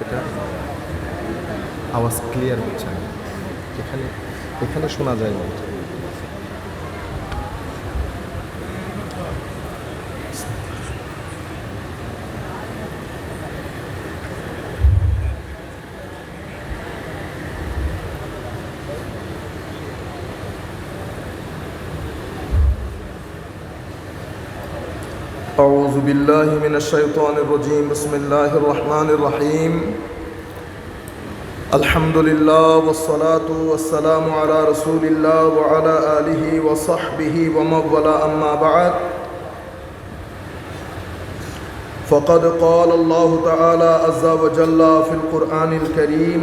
এটা আওয়াজ ক্লিয়ার হচ্ছে না, এখানে এখানে শোনা যায় না। أعوذ بالله من الشيطان الرجيم بسم الله الرحمن الرحيم الحمد لله والصلاة والسلام على رسول الله وعلى آله وصحبه ومن والاه أما بعد فقد قال الله تعالى عز وجل في القرآن الكريم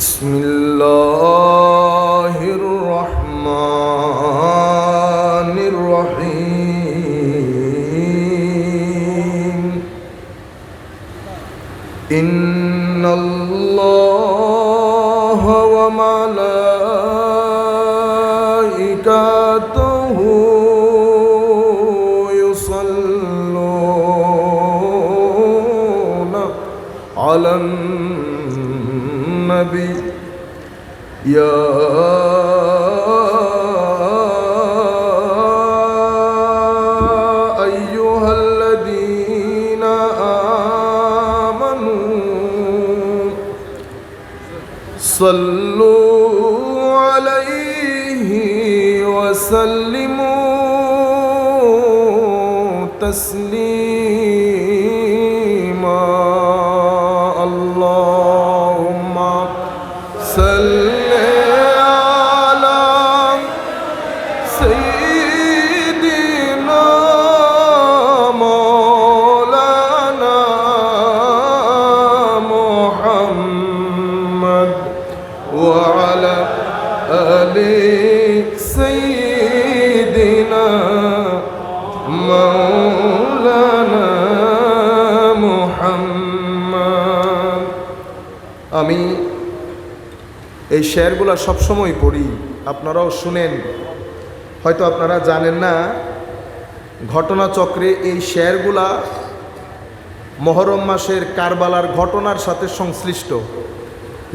بسم الله الرحمن الرحيم إن الله وملائكته يصلون على النبي يا أيها الذين آمنوا صلوا عليه وسلموا تسليما اللهم صل وعلى آل سيدنا مولانا محمد আমি এই শেরগুলো সবসময় পড়ি, আপনারাও শুনেন। হয়তো আপনারা জানেন না, ঘটনাচক্রে এই শেরগুলা মুহররম মাসের কারবালার ঘটনার সাথে সংশ্লিষ্ট।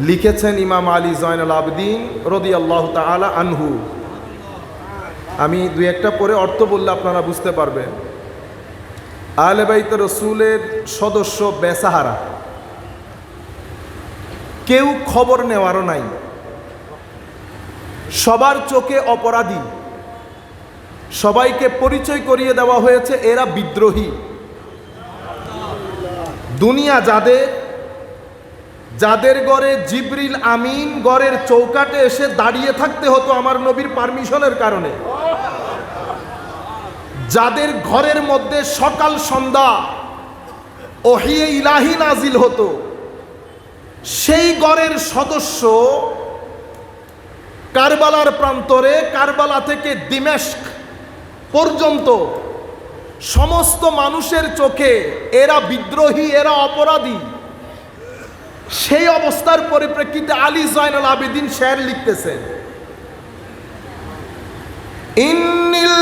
লিখেছেন ইমাম আলী জয়নুল আবেদিন রাদিয়াল্লাহু তাআলা আনহু। আমি দুই একটা পরে অর্থ বললে আপনারা বুঝতে পারবেন। আহলে বাইত রাসূলের সদস্য বেসাহারা, কেউ খবর নেওয়ারও নাই, সবার চোখে অপরাধী, সবাইকে পরিচয় করিয়ে দেওয়া হয়েছে এরা বিদ্রোহী। দুনিয়া যাদের ঘরে জিবরিল আমিন ঘরের চৌকাটে এসে দাঁড়িয়ে থাকতে হতো আমার নবীর পারমিশনের কারণে, যাদের ঘরের মধ্যে সকাল সন্ধ্যা ওহিয়ে ইলাহি নাজিল হতো, সেই ঘরের সদস্য কারবালার প্রান্তরে, কারবালা থেকে দিমেশক পর্যন্ত সমস্ত মানুষের চোখে এরা বিদ্রোহী, এরা অপরাধী। সেই অবস্থার পরিপ্রেক্ষিতে আলী জয়নুল আবেদিন শের লিখতেছেন, ইন্নিল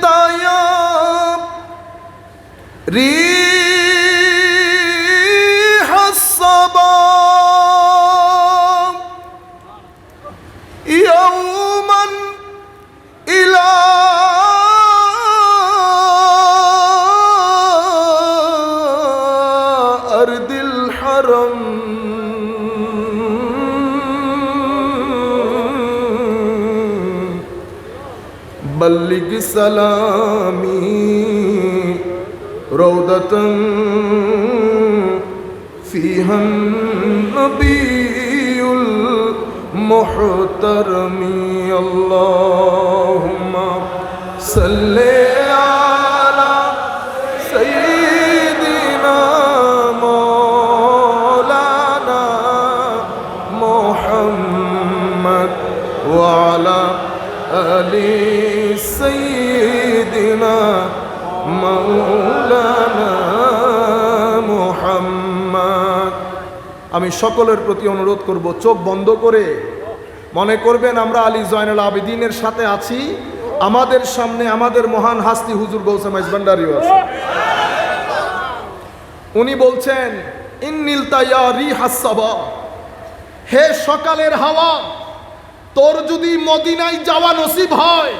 তায়াব রিহাস সাবা ইয়াওমান ইলা আরদিল হারাম بلغ سلامي روضة فيها النبي المحترم اللهم صل على سيدنا مولانا محمد وعلى آل سيدنا مولانا محمد। আমি সকলের প্রতি অনুরোধ করব, চোখ বন্ধ করে মনে করবেন আমরা আলী জয়নুল আবেদিনের সাথে আছি, আমাদের সামনে আমাদের মহান হাস্তি হুজুর গৌসে মাইজ ভান্ডারীও আছে। উনি বলছেন ইন্নিল তায়ারি হাসাবা, হে সকালের হাওয়া, তোর যদি মদিনায় যাওয়া নসিব হয়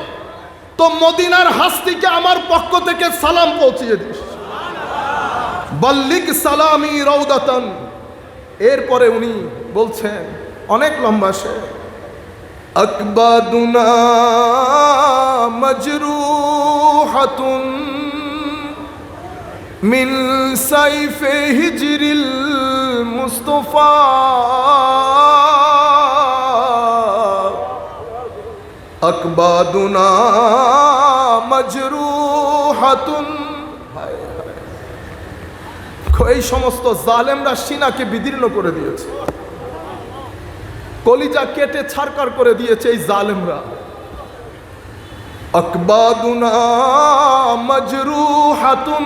তো মদিনার হাস্তিকে আমার পক্ষ থেকে সালাম পৌঁছিয়ে দিস। বল্লিক সালামি রৌদাতান। এরপরে উনি বলছেন অনেক লম্বা সে, আকবাদুনা মজরুহাতুন মিন সাইফে হিজরিল মুস্তাফা, আকবাদুনা মজরুহাতুন। এই সমস্ত জালেমরা সিনাকে বিদীর্ণ করে দিয়েছে, কলিজা কেটে ছারকার করে দিয়েছে এই জালেমরা। আকবাদুনা মজরুহাতুন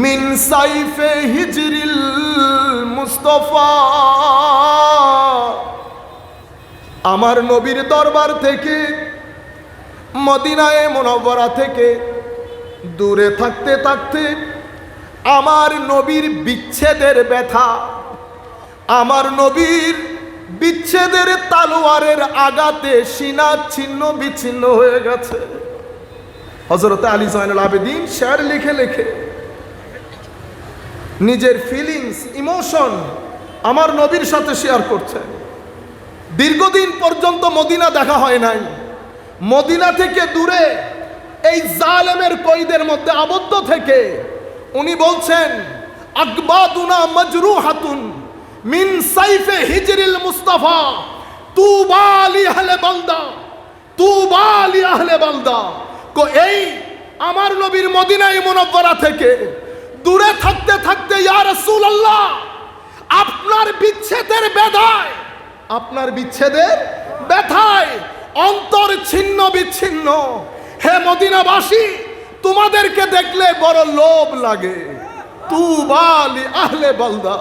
মিন সাইফে হিজরিল মুস্তাফা, আমার নবীর দরবার থেকে, মদিনায়ে মুনাওয়ারা থেকে দূরে থাকতে থাকতে আমার নবীর বিচ্ছেদের ব্যথা, আমার নবীর বিচ্ছেদের তালোয়ারের আঘাতে সিনা ছিন্ন বিচ্ছিন্ন হয়ে গেছে। হযরত আলী জয়নুল আবেদিন শের লিখে লিখে নিজের ফিলিংস, ইমোশন আমার নবীর সাথে শেয়ার করছেন। দীর্ঘদিন পর্যন্ত মদিনা দেখা হয় নাই, মদিনা থেকে দূরে এই জালেমের কয়দের মধ্যে আবদ্ধ থেকে উনি বলছেন আকবাদুনা মজরুহাতুন মিন সাইফে হিজরিল মুস্তাফা, তুবা লি আহলে বালদা, তুবা লি আহলে বালদা। এই আমার নবীর মদিনায়ে মুনাওয়ারা থেকে দূরে থাকতে থাকতে ইয়া রাসূলুল্লাহ, আপনার বিচ্ছেদের ব্যথায়, আপনার বিচ্ছেদের ব্যথায় অন্তর ছিন্ন বিচ্ছিন্ন। হে মদিনাবাসী, তোমাদেরকে দেখলে বড় লোভ লাগে। তুবা লি আহলে বালদা,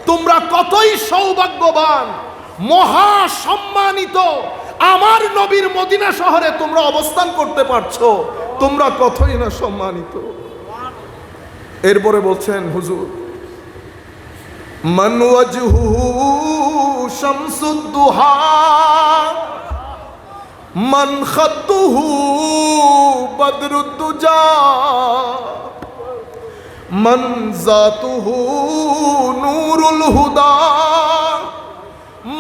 তোমরা কতই সৌভাগ্যবান, মহা সম্মানিত, আমার নবীর মদিনা শহরে তোমরা অবস্থান করতে পারছো, তোমরা কতই না সম্মানিত। এরপরে বলছেন হুজুর, মান ওয়াজহুহু শামসুদ দুহা, মান খাতুহু বদরুদ দুজা, মান জাতুহু নূরুল হুদা,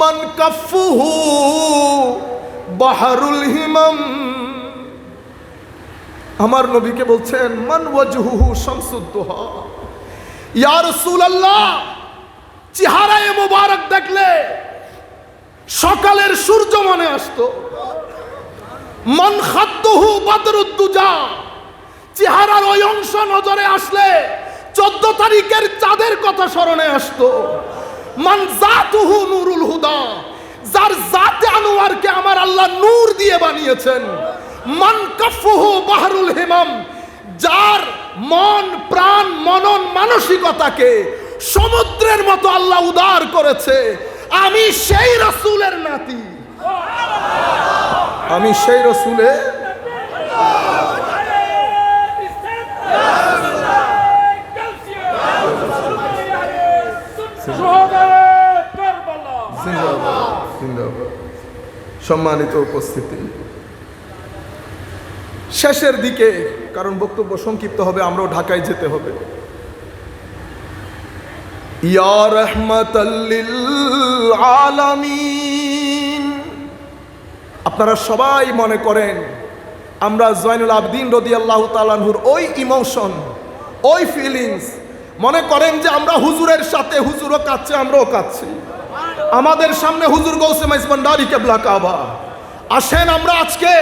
মান কাফুহু বাহরুল হিমাম। আমার নবীকে বলছেন মান ওয়াজহুহু শামসুদ দুহা, ইয়া রাসূলুল্লাহ, চেহারায় মুবারক দেখলে সকালের সূর্য মনে আসতো। মান খাদ্দুহু বদরুদ দুজা, চেহারার ওই অংশ নজরে আসলে 14 তারিখের চাঁদের কথা স্মরণে আসতো। মান জাতুহু নূরুল হুদা, যার জাতে আনোয়ারকে আমার আল্লাহ নূর দিয়ে বানিয়েছেন। মান কাফুহু বাহরুল হিমাম, যার মন প্রাণ মনন মানসিকতাকে সমুদ্রের মতো আল্লাহ উদার করেছে। আমি সেই রাসূলের নাতি, আমি সেই রাসূলের। সম্মানিত উপস্থিতি, শেষের দিকে, কারণ বক্তব্য সংক্ষিপ্ত হবে, আমরাও ঢাকায় যেতে হবে। ইয়া রাহমাতাল লিল আলামিন, আপনারা সবাই মনে করেন আমরা জয়নুল আবেদিন রাদিয়াল্লাহু তাআলা আনহুর ওই ইমোশন, ওই ফিলিংস, মনে করেন যে আমরা হুজুরের সাথে, হুজুরও কাঁদছে আমরাও কাঁদছি। আমাদের সামনে হুজুর গৌসে মাইজভান্ডারী কেবলা কাবা। আসেন আমরা আজকে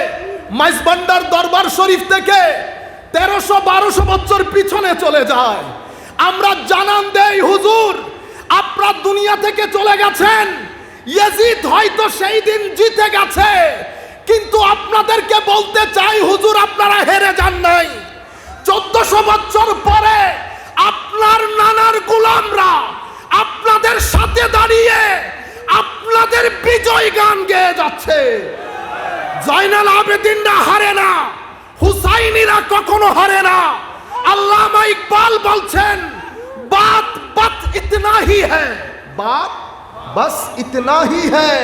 মাইজভান্ডার দরবার শরীফ থেকে 1300-1200 বছর পিছনে চলে যায়। আমরা জানান দেই হুজুর আপনারা দুনিয়া থেকে চলে গেছেন, ইয়াজিদ হয়তো সেই দিন জিতে গেছে, কিন্তু আপনাদেরকে বলতে চাই হুজুর আপনারা হেরে যান নাই। 1400 বছর পরে আপনার নানার গোলামরা আপনাদের সাথে দাঁড়িয়ে আপনাদের বিজয় গান গেয়ে যাচ্ছে। জয়নুল আবেদিনরা হারে না, হুসাইনিরা কখনো হারে না। আল্লামা ইকবাল বলছেন बात बस इतना ही है, बात बस इतना ही है,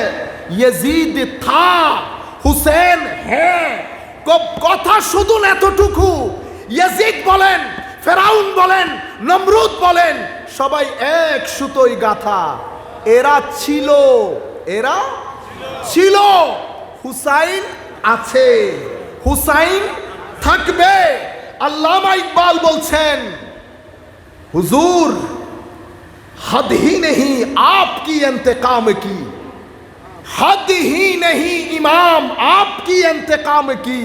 यजीद था হুসেন হ্যাঁ। কথা শুধু এতটুকু, ইয়াজিদ বলেন, ফেরাউন বলেন, নমরুদ বলেন, সবাই এক সুতোয় গাথা। এরা ছিল, এরা ছিল, হুসাইন আছে, হুসাইন থাকবে। আল্লামা ইকবাল বলছেন, হুজুর हद ही नहीं आपकी इंतकाम की, हद ही नहीं इमाम आपकी इंतकाम की,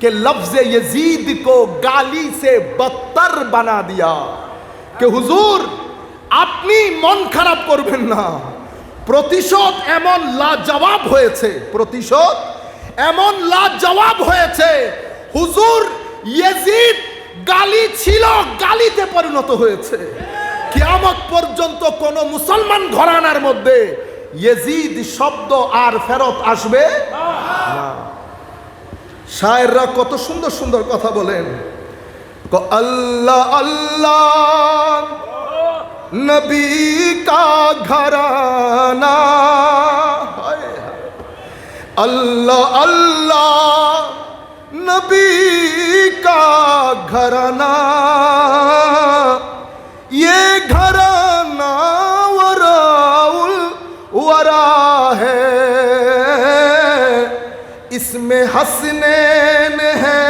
कि लफ्ज यजीद को गाली से बदतर बना दिया। कि হুজুর আপনি মন খারাপ করবেন না, প্রতিশোধ এমন লাজবাব হয়েছে, প্রতিশোধ এমন লাজবাব হয়েছে, হুজুর ইয়াজিদ গালি ছিল গালিতে পরিণত হয়েছে। কিয়ামত পর্যন্ত কোন মুসলমান ঘরানার মধ্যে ইয়াজিদ শব্দ আর ফেরত আসবে না। শায়েররা কত সুন্দর সুন্দর কথা বলেন। আল্লাহ আল্লাহ নবী কা ঘরানা, अल्लाह अल्लाह नबी का घराना, ये घराना वराउल वरा है, इसमें हसनैन है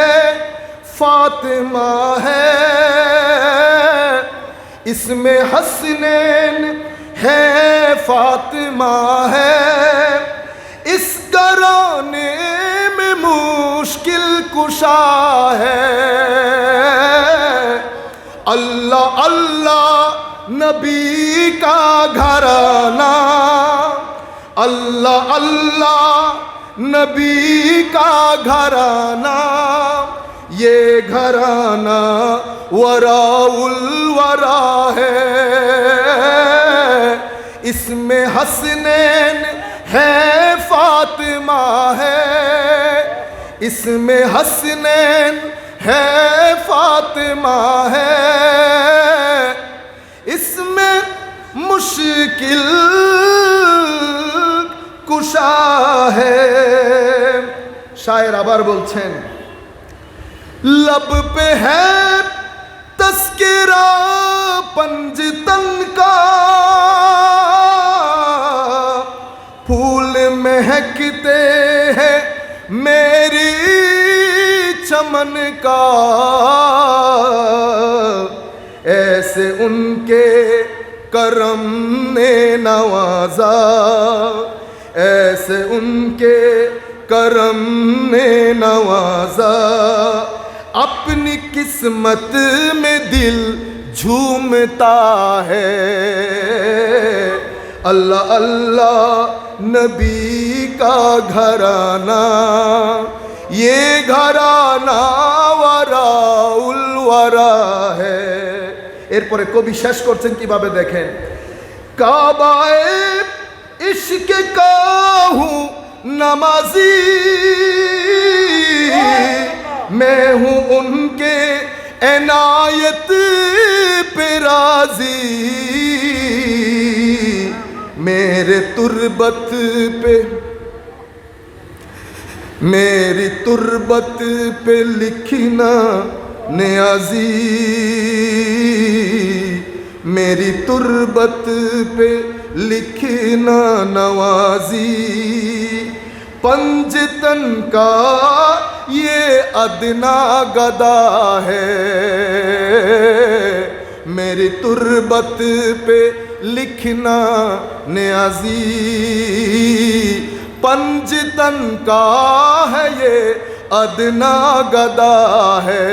फातिमा है, इसमें हसनैन है फातिमा है, इस घराने में मुश्किल कुशा है। अल्लाह अल्लाह नबी का घराना, अल्लाह अल्लाह नबी का घराना, ये घराना वराउल वरा है, इसमें हसनैन है फातिमा है, इसमें हसनैन है फातिमा है, इसमें मुश्किल कुशा है। शायर आबार बोलছেন, लब पे है तस्किरा पंजतन का, फूल महकते हैं मेरी चमन का, ऐसे उनके करम ने नवाजा, ऐसे उनके करम ने नवाजा, अपनी किस्मत में दिल झूमता है। अल्लाह अल्लाह नबी का घराना, ये घराना वराउल वरा है। এরপরে কবি শেষ করছেন কিভাবে দেখেন, কাবায়ে इश्क का हूँ नमाजी, मैं हूँ उनके इनायत पे राजी, मेरे तुरबत पे, मेरी तुरबत पे लिखना नियाजी, मेरी तुरबत पे लिखना नवाजी, पंजतन का ये अदना गदा है, मेरी तुरबत पे लिखना नियाजी, पंजतन का है ये अदना गदा है।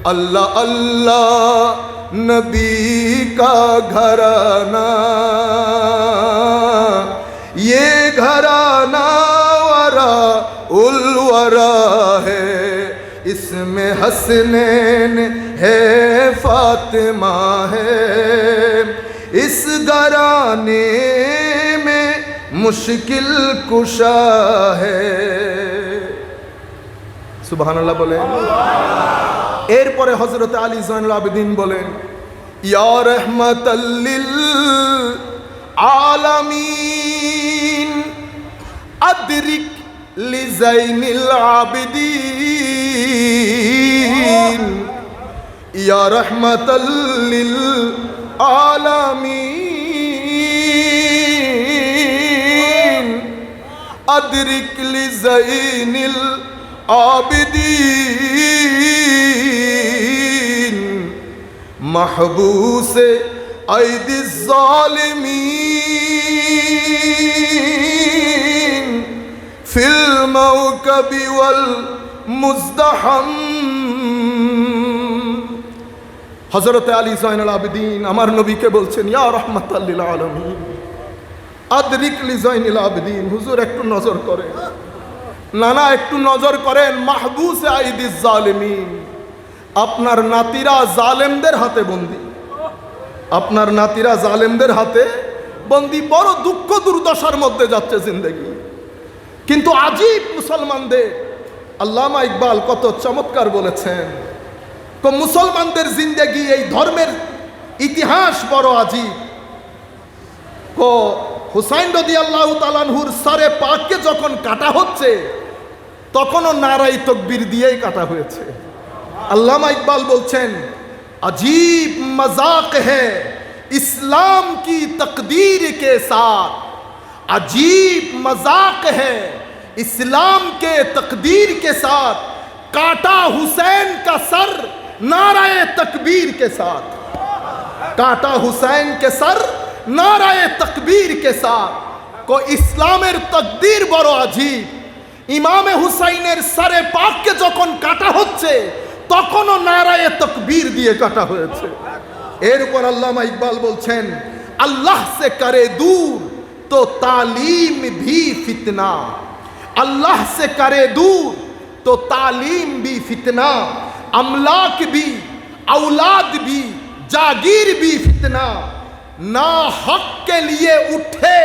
अल्लाह अल्लाह नबी का घराना, ये घराना वराउल वरा है, इसमें हसनैन है फातिमा है, इस घराने में मुश्किल कुशा है। सुभान अल्लाह बोले। এরপরে হযরত আলী জয়নুল আবেদিন বলেন, ইয়া রাহমাতাল লিল আলামিন আদরিক লিজাইনিল আবিদিন, ইয়া রাহমাতাল লিল আলামিন আদরিক লিজাইনিল আবিদিন মাহবুসে আইদিজ জালিমিন ফিল মাওকাবি ওয়াল মুজদাহাম। হযরত আলী জয়নুল আবেদিন আমার নবীকে বলছেন, ইয়া রাহমাতাল লিল আলামিন আদরিক লিজাইনিল আবেদিন, হুজুর একটু নজর করেন, নানা একটু নজর করেন, মাহবুসে আইদিজ জালিমিন, আপনার নাতিরা জালেমদের হাতে বন্দী, আপনার নাতিরা জালেমদের হাতে বন্দী। বড় দুঃখ দুর্দশার মধ্যে যাচ্ছে জিন্দেগি। কিন্তু আজীব মুসলমানদের, আল্লামা ইকবাল কত চমৎকার বলেছেন, মুসলমানদের জিন্দেগি, এই ধর্মের ইতিহাস বড় আজীব। হুসাইন রাদিয়াল্লাহু তাআলা আনহুর সারে পাককে যখন কাটা হচ্ছে তখনও নারায়ে তাকবীর দিয়েই কাটা হয়েছে। আল্লামা ইকবাল বলছেন, अजीब मजाक है इस्लाम की तकदीर के साथ, अजीब मजाक है इस्लाम के तकदीर के साथ, काटा हुसैन का सर नाराए तकबीर के साथ, काटा हुसैन के सर नाराए तकबीर के साथ। को इस्लामेर तकदीर बड़ो अजीब। इमामे हुसैनेर सरे पाक के যখন কাটা হচ্ছে তখনও নারায়ে তাকবীর দিয়ে কাটা হয়েছে। এর উপর আল্লামা ইকবাল বলছেন, আল্লাহ से करे दूर तो तालीम भी फितना, अल्लाह से करे दूर तो तालीम भी फितना, अमलाक भी औलाद भी जागीर भी फितना, ना हक के लिए उठे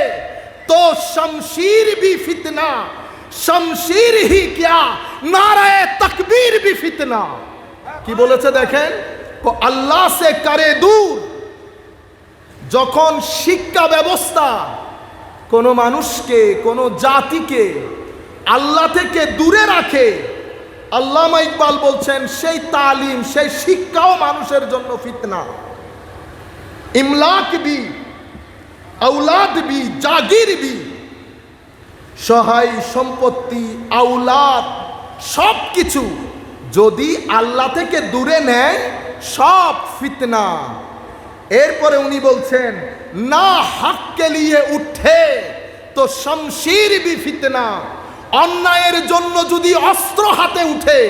तो शमशीर भी फितना, शमशीर ही क्या नाराए तकबीर भी फितना। কি বলেছে দেখেন, আল্লাহ সে করে দূর, যখন শিক্ষা ব্যবস্থা কোনো মানুষকে কোনো জাতিকে আল্লাহ থেকে দূরে রাখে, আল্লামা ইকবাল বলছেন সেই তালিম সেই শিক্ষাও মানুষের জন্য ফিতনা। ইমলাক বি औलाद भी जागीर भी, সহায় সম্পত্তি আওলাদ সব কিছু যদি আল্লাহ থেকে দূরে নেয় সব ফিতনা। এরপরে উনি বলছেন, না হক কে লিয়ে উঠে তো শমশির বি ফিতনা, অন্যায়ের জন্য যদি অস্ত্র হাতে উঠে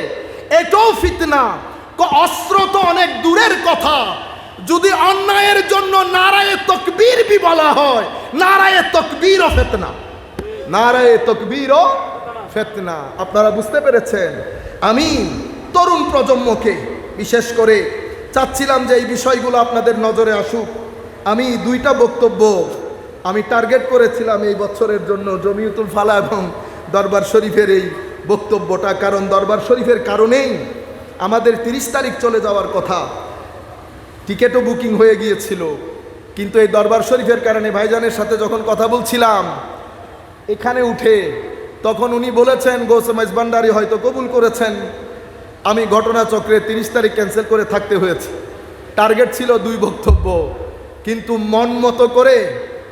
এটাও ফিতনা। অস্ত্র তো অনেক দূরের কথা, যদি অন্যায়ের জন্য নারায়ে তাকবীর বি বলা হয়, নারায়ে তাকবীরও ফিতনা, নারায়ে তাকবীরও ফিতনা। আপনারা বুঝতে পেরেছেন? আমি তরুণ প্রজন্মকে বিশেষ করে চাচ্ছিলাম যে এই বিষয়গুলো আপনাদের নজরে আসুক। আমি দুইটা বক্তব্য আমি টার্গেট করেছিলাম এই বছরের জন্য, জমিয়তুল ফালা এবং দরবার শরীফের এই বক্তব্যটা। কারণ দরবার শরীফের কারণেই আমাদের 30 তারিখ চলে যাওয়ার কথা, টিকিটও বুকিং হয়ে গিয়েছিল। কিন্তু এই দরবার শরীফের কারণে ভাইজানের সাথে যখন কথা বলছিলাম এখানে উঠে, তখন উনি বলেছেন গৌসে মেজবান্ডারি হয়তো কবুল করেছেন। আমি ঘটনাচক্রে 30 তারিখ ক্যান্সেল করে থাকতে হয়েছে। টার্গেট ছিল 2 বক্তব্য, কিন্তু মন মতো করে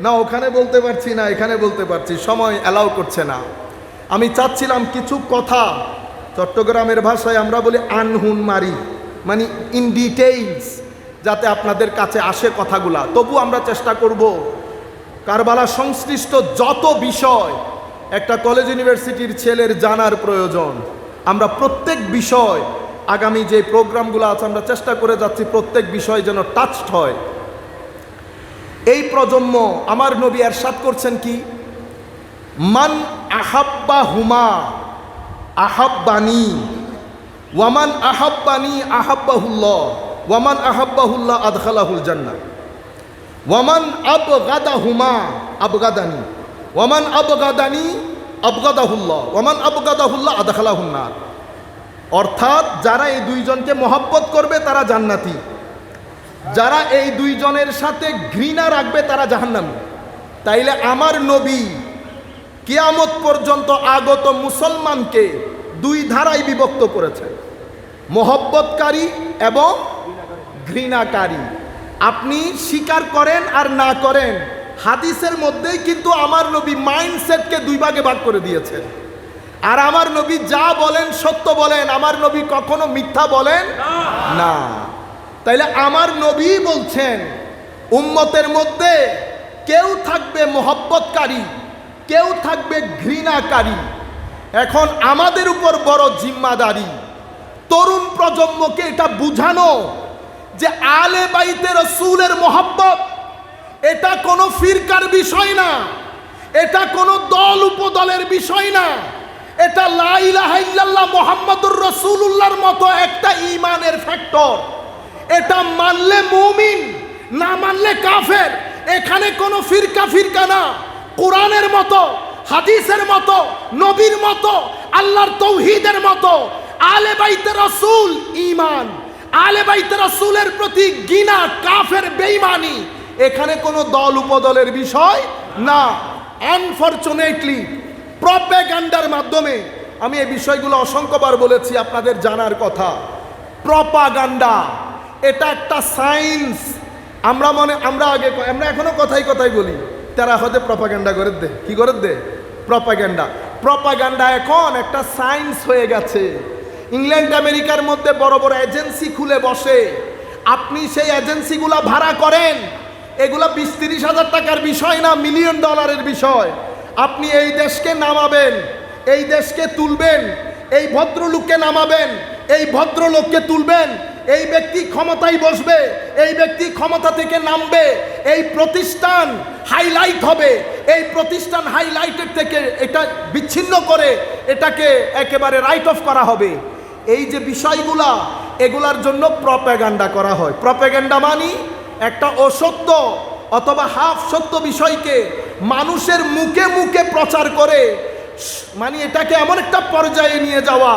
না ওখানে বলতে পারছি না এখানে বলতে পারছি, সময় অ্যালাউ করছে না। আমি চাচ্ছিলাম কিছু কথা, চট্টগ্রামের ভাষায় আমরা বলি আনহুন মারি, মানে ইন ডিটেইলস, যাতে আপনাদের কাছে আসে কথাগুলা। তবু আমরা চেষ্টা করব কারবালা সংশ্লিষ্ট যত বিষয় একটা কলেজ ইউনিভার্সিটির ছেলের জানার প্রয়োজন, আমরা প্রত্যেক বিষয় আগামী যে প্রোগ্রামগুলো আছে আমরা চেষ্টা করে যাচ্ছি প্রত্যেক বিষয় যেন টাচড হয়। এই প্রজন্ম আমার নবী ইরশাদ করছেন কি, মান আহাব্বা হুমা আহাব্বানি ওয়ামান আহাব্বানি আহাব্বাহুল্লাহ ওয়ামান আহাব্বাহুল্লাহ আদখালাহুল জান্নাহ ওয়ামান আবগাদাহুমা আবগাদানি ওয়ামান আবগাদানি আবগাদাহুল্লাহ ওয়ামান আবগাদাহুল্লাহ আদখালাহুন নার। অর্থাৎ যারা এই দুইজনকে মহব্বত করবে তারা জান্নাতি, যারা এই দুইজনের সাথে ঘৃণা রাখবে তারা জাহান্নামী। তাইলে আমার নবী কিয়ামত পর্যন্ত আগত মুসলমানকে দুই ধারায় বিভক্ত করেছেন, মহব্বতকারী এবং ঘৃণাকারী। আপনি স্বীকার করেন আর না করেন, হাদিসের মধ্যেই কিন্তু আমার নবী মাইন্ডসেটকে দুই ভাগে ভাগ করে দিয়েছেন। আর আমার নবী যা বলেন সত্য বলেন, আমার নবী কখনো মিথ্যা বলেন না। তাইলে আমার নবী বলছেন উম্মতের মধ্যে কেউ থাকবে মহব্বতকারী, কেউ থাকবে ঘৃণাকারী। এখন আমাদের উপর বড় জিম্মাদারি তরুণ প্রজন্মকে এটা বুঝানো যে আলে বাইতে রাসূলের মহব্বত এটা কোনো ফিরকার বিষয় না, এটা কোনো দল উপদলের বিষয় না, এটা লা ইলাহা ইল্লাল্লাহ মুহাম্মাদুর রাসূলুল্লাহর মতো একটা ঈমানের ফ্যাক্টর। এটা মানলে মুমিন, না মানলে কাফের। এখানে কোনো ফিরকা না, কোরআনের মতো, হাদিসের মতো, নবীর মতো, আল্লাহর তৌহিদের মতো আলে বাইতে রাসূল ঈমান, আলে বাইতে রাসূলের প্রতি ঘৃণা, কাফের বেঈমানি, এখানে কোনো দল উপদলের বিষয় না। আনফরচুনেটলি প্রপাগান্ডার মাধ্যমে, আমি এই বিষয়গুলো অসংখ্যবার বলেছি, আপনাদের জানার কথা। প্রপাগান্ডা এটা একটা সায়েন্স। আমরা এখনো কথাই বলি, তারা হতে প্রপাগান্ডা করে দে, কি করে দে প্রপাগান্ডা এখন একটা সায়েন্স হয়ে গেছে। ইংল্যান্ড আমেরিকার মধ্যে বড় বড় এজেন্সি খুলে বসে, আপনি সেই এজেন্সিগুলো ভাড়া করেন, এগুলা 20-30 হাজার টাকার বিষয় না, $1 মিলিয়ন বিষয়। আপনি এই দেশকে নামাবেন, এই দেশকে তুলবেন, এই ভদ্রলোককে নামাবেন, এই ভদ্রলোককে তুলবেন, এই ব্যক্তি ক্ষমতায় বসবে, এই ব্যক্তি ক্ষমতা থেকে নামবে, এই প্রতিষ্ঠান হাইলাইট হবে, এই প্রতিষ্ঠান হাইলাইটের থেকে এটা বিচ্ছিন্ন করে এটাকে একেবারে রাইট অফ করা হবে। এই যে বিষয়গুলা, এগুলার জন্য প্রপাগান্ডা করা হয়। প্রপাগান্ডা মানে একটা অসত্য অথবা হাফ সত্য বিষয়কে মানুষের মুখে মুখে প্রচার করে, মানে এটাকে এমন একটা পর্যায়ে নিয়ে যাওয়া,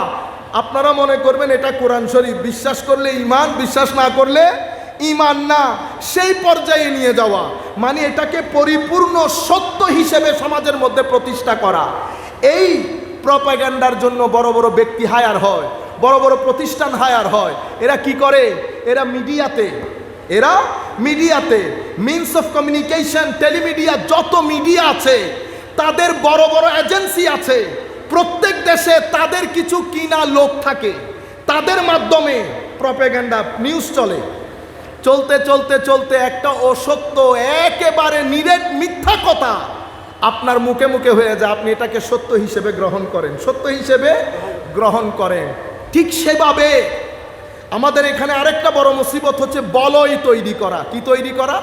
আপনারা মনে করবেন এটা কোরআন শরীফ, বিশ্বাস করলে ঈমান, বিশ্বাস না করলে ঈমান না, সেই পর্যায়ে নিয়ে যাওয়া, মানে এটাকে পরিপূর্ণ সত্য হিসেবে সমাজের মধ্যে প্রতিষ্ঠা করা। এই প্রপাগান্ডার জন্য বড় বড় ব্যক্তি হায়ার হয়, বড় বড় প্রতিষ্ঠান হায়ার হয়। এরা কি করে? এরা মিডিয়াতে মিনস অফ কমিউনিকেশন, টেলিমিডিয়া, যত মিডিয়া আছে তাদের বড় বড় এজেন্সি আছে। প্রত্যেক দেশে তাদের কিছু কিনা লোক থাকে, তাদের মাধ্যমে প্রপাগান্ডা নিউজ চলে। চলতে একটা অসত্য, একেবারে নিরেট মিথ্যা কথা আপনার মুখে মুখে হয়ে যায়, আপনি এটাকে সত্য হিসেবে গ্রহণ করেন। ঠিক সেভাবে আমাদের এখানে আরেকটা বড় মুসিবত হচ্ছে বলয় তৈরি করা। কি তৈরি করা?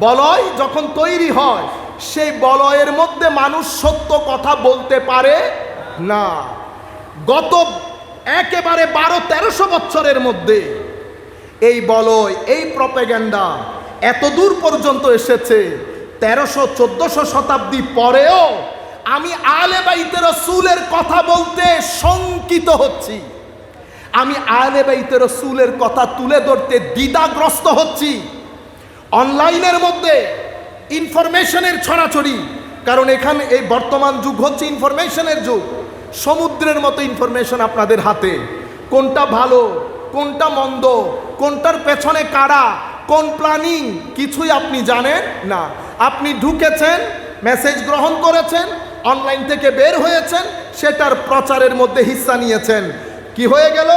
বলয় যখন তৈরি হয়, সেই বলয়ের মধ্যে মানুষ সত্য কথা বলতে পারে না। গত একেবারে 1200-1300 বছরের মধ্যে এই বলয়, এই প্রপাগান্ডা এত দূর পর্যন্ত এসেছে। 1300-1400 শতাব্দী পরেও আমি আলে বাইতে রাসূলের কথা বলতে শঙ্কিত হচ্ছি, আমি আলে বাইতে রাসূলের কথা তুলে ধরতে দ্বিধাগ্রস্ত হচ্ছি। অনলাইনের মধ্যে ইনফরমেশনের ছড়াছড়ি, কারণ এখানে এই বর্তমান যুগ হচ্ছে ইনফরমেশনের যুগ। সমুদ্রের মতো ইনফরমেশন আপনাদের হাতে, কোনটা ভালো কোনটা মন্দ, কোনটার পেছনে কারা, কোন প্ল্যানিং, কিছুই আপনি জানেন না। আপনি ঢুকেছেন, মেসেজ গ্রহণ করেছেন, অনলাইন থেকে বের হয়েছেন, সেটার প্রচারের মধ্যে হিস্সা নিয়েছেন। কি হয়ে গেল?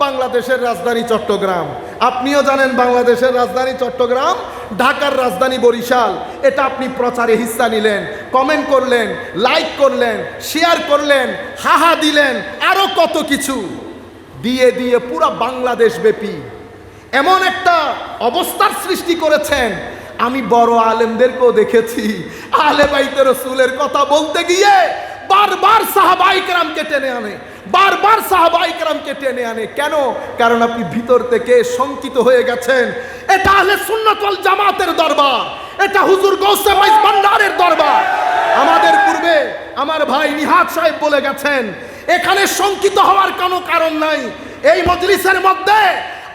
বাংলাদেশের রাজধানী চট্টগ্রাম, আপনিও জানেন বাংলাদেশের রাজধানী চট্টগ্রাম, ঢাকার রাজধানী বরিশাল। এটা আপনি প্রচারে হিস্সা নিলেন, কমেন্ট করলেন, লাইক করলেন, শেয়ার করলেন, হাহা দিলেন, আরো কত কিছু দিয়ে পুরা বাংলাদেশ ব্যাপী এমন একটা অবস্থার সৃষ্টি করেছেন। আমি বড় আলেমদেরকেও দেখেছি আলে বাইতে রাসূলের কথা বলতে গিয়ে বারবার সাহাবায়ে কেরামকে টেনে আনে। কেন? কারণ আপনি ভিতর থেকে শঙ্কিত হয়ে গেছেন। এটা আহলে সুন্নাত ওয়াল জামাতের দরবার, এটা হুজুর গৌসে মাইজ ভান্ডারের দরবার। আমাদের পূর্বে আমার ভাই নিহাত সাহেব বলে গেছেন, এখানে শঙ্কিত হওয়ার কোনো কারণ নাই। এই মজলিসের মধ্যে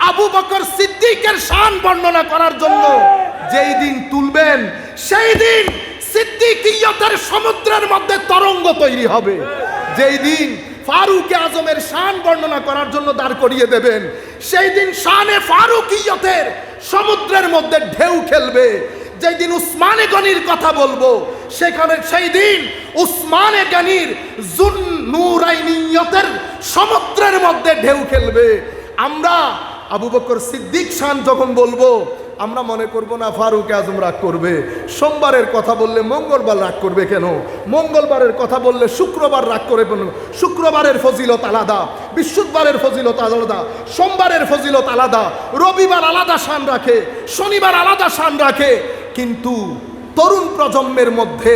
আবু বকর সিদ্দিকের শান বর্ণনা করার জন্য যেই দিন তুলবেন, সেই দিন সিদ্দিকিয়তের সমুদ্রের মধ্যে তরঙ্গ তৈরি হবে। যেই দিন ফারুক আজমের শান বর্ণনা করার জন্য দাঁড় করিয়ে দেবেন, সেই দিন শানে ফারুকিয়তের সমুদ্রের মধ্যে ঢেউ খেলবে। যেই দিন উসমানে গনির কথা বলবো, সেখানে সেই দিন উসমানে গনির জুন্নুরাইনিয়তের সমুদ্রের মধ্যে ঢেউ খেলবে। আমরা আবু বকর সিদ্দিক শান যখন বলবো, আমরা মনে করব না ফারুক আজম রাগ করবে। সোমবারের কথা বললে মঙ্গলবার রাগ করবে কেন? মঙ্গলবারের কথা বললে শুক্রবার রাগ করে কেন? শুক্রবারের ফজিলত আলাদা, বৃহস্পতিবারের ফজিলত আলাদা, সোমবারের ফজিলত আলাদা, রবিবার আলাদা শান রাখে, শনিবার আলাদা শান রাখে। কিন্তু তরুণ প্রজন্মের মধ্যে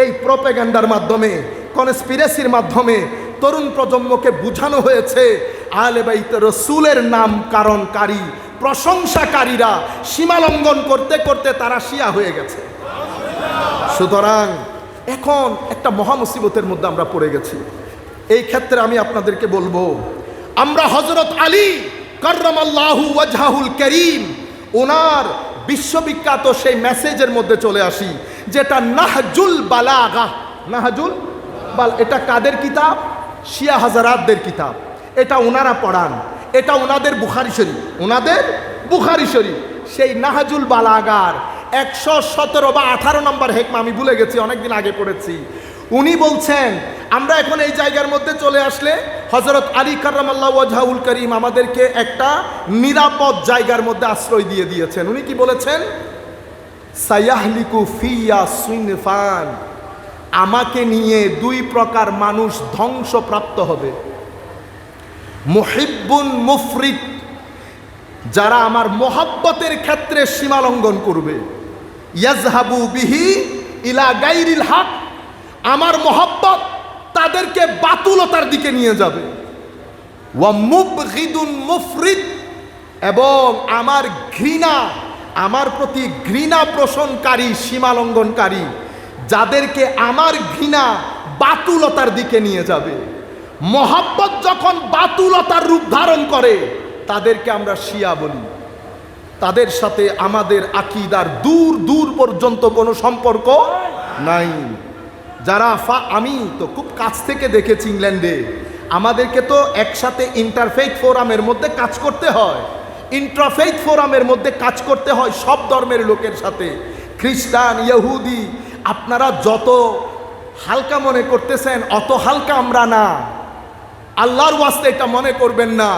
এই প্রোপাগান্ডার মাধ্যমে, কনস্পিরেসির মাধ্যমে তরুণ প্রজন্মকে বুঝানো হয়েছে আহলে বাইত রাসূলের নামকরণকারী প্রশংসাকারীরা সীমালঙ্ঘন করতে করতে তারা শিয়া হয়ে গেছে। সুতরাং এখন একটা মহা মুসিবতের মধ্যে আমরা পড়ে গেছি। এই ক্ষেত্রে আমি আপনাদেরকে বলবো, আমরা হযরত আলী কাররামাল্লাহু ওয়াজহাহুল কারীম ওনার বিশ্ববিখ্যাত সেই মেসেজের মধ্যে চলে আসি, যেটা নাহজুল বালাগা। নাহজুল এটা কাদের কিতাব? শিয়া হাজারাতদের কিতাব। এটা ওনারা পড়ান, এটা ওনাদের বুখারী শরীফ, ওনাদের বুখারী শরীফ। সেই নাহজুল বালাগার 117 বা 18 নম্বর হেকমা, আমি ভুলে গেছি, অনেকদিন আগে পড়েছি। উনি বলছেন, আমরা এখন এই জায়গার মধ্যে চলে আসলে হযরত আলী কাররামাল্লাহু ওয়াজহাহুল কারীম আমাদেরকে একটা নিরাপদ জায়গার মধ্যে আশ্রয় দিয়ে দিয়েছেন। উনি কি বলেছেন? সায়াহলিকু ফিয়া সুনফান, আমাকে নিয়ে দুই প্রকার মানুষ ধ্বংসপ্রাপ্ত হবে। মুহিব্বুন মুফরিদ, যারা আমার মহব্বতের ক্ষেত্রে সীমালঙ্ঘন করবে। ইয়াজহাবু বিহি ইলা গায়রিল হক, আমার মহব্বত তাদেরকে বাতুলতার দিকে নিয়ে যাবে। ওয়া মুবগিদুন মুফরিদ, এবং আমার ঘৃণা, আমার প্রতি ঘৃণা পোষণকারী সীমালঙ্ঘনকারী, যাদেরকে আমার ঘৃণা বাতুলতার দিকে নিয়ে যাবে। মহব্বত যখন বাতুলতার রূপ ধারণ করে, তাদেরকে আমরা শিয়া বলি। তাদের সাথে আমাদের আকীদার দূর দূর পর্যন্ত কোনো সম্পর্ক নাই। যারা আমি তো খুব কাছ থেকে দেখেছি ইংল্যান্ডে, আমাদেরকে তো একসাথে ইন্টারফেইথ ফোরামের মধ্যে কাজ করতে হয়, ইন্টারফেইথ ফোরামের মধ্যে কাজ করতে হয় সব ধর্মের লোকের সাথে, খ্রিস্টান, ইহুদি। আপনারা যত হালকা মনে করতেছেন অত হালকা আমরা না, আল্লাহর ওয়াস্তে এটা মনে করবেন না।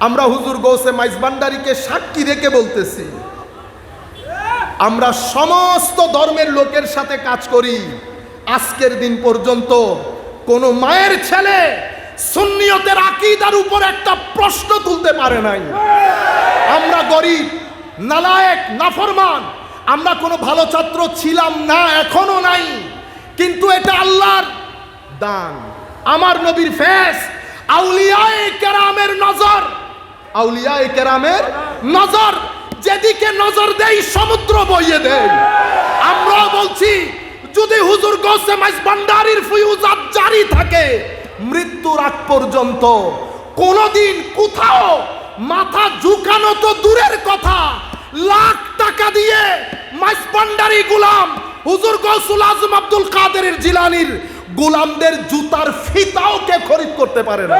আমরা হুজুর গৌসে মাইজভান্ডারীকে সাক্ষী রেখে বলতেছি, আমরা সমস্ত ধর্মের লোকের সাথে কাজ করি। আজকের দিন পর্যন্ত কোন মায়ের ছেলে সুন্নিয়তের আকীদার উপর একটা প্রশ্ন তুলতে পারে নাই। আমরা গরিব, নালায়েক, নাফরমান, আমরা কোনো ভালো ছাত্র ছিলাম না, এখনো নাই, কিন্তু এটা আল্লাহর দান, আমার নবীর ফেস, আউলিয়ায়ে কেরামের নজর, আউলিয়ায়ে কেরামের নজর, যেদিকে নজর দেই সমুদ্র বইয়ে দেয়। আমরা বলছি, যদি হুজুর গৌসে মাইজভান্ডারীর ফয়ুজাত জারি থাকে মৃত্যুর আগ পর্যন্ত, কোনদিন কোথাও মাথা ঝুঁকানো তো দূরের কথা, লাখ টাকা দিয়ে মাইজভান্ডারী গোলাম হুজুর গৌসুল আজম আব্দুল কাদের জিলানীর গোলামদের জুতার ফিতাও কে খরিদ করতে পারে না।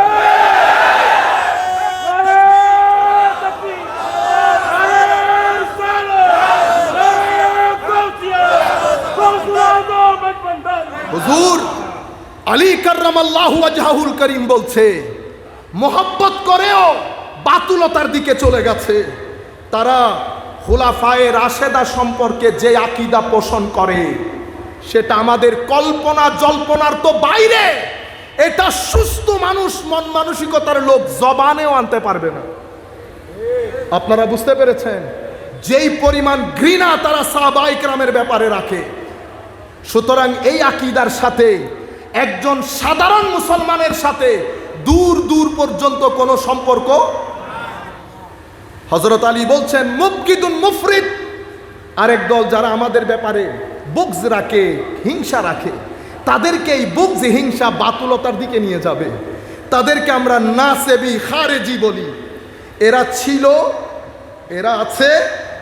হুজুর আলী কাররামাল্লাহু ওয়াজহাহুল কারীম বলছে, মোহাব্বত করেও বাতুলতার দিকে চলে গেছে। তারা খুলাফায়ে রাশেদা সম্পর্কে যে আকীদা পোষণ করে, সেটা আমাদের কল্পনা জল্পনার তো বাইরে। এটা সুস্থ মানুষ, মন মানসিকতার লোক জবানেও আনতে পারবে না। আপনারা বুঝতে পেরেছেন যেই পরিমাণ ঘৃণা তারা সাহাবায়ে কেরামের ব্যাপারে রাখে। সুতরাং এই আকীদার সাথে একজন সাধারণ মুসলমানের সাথে দূর দূর পর্যন্ত কোনো সম্পর্ক। হযরত আলী বলছেন, মুবগিদুন মুফরিদ, আরেক দল যারা আমাদের ব্যাপারে বুগজ রাখে, হিংসা রাখে, তাদেরকে এই বুগজ হিংসা বাতুলতার দিকে নিয়ে যাবে। তাদেরকে আমরা নাসেবি খারেজি বলি। এরা ছিল, এরা আছে,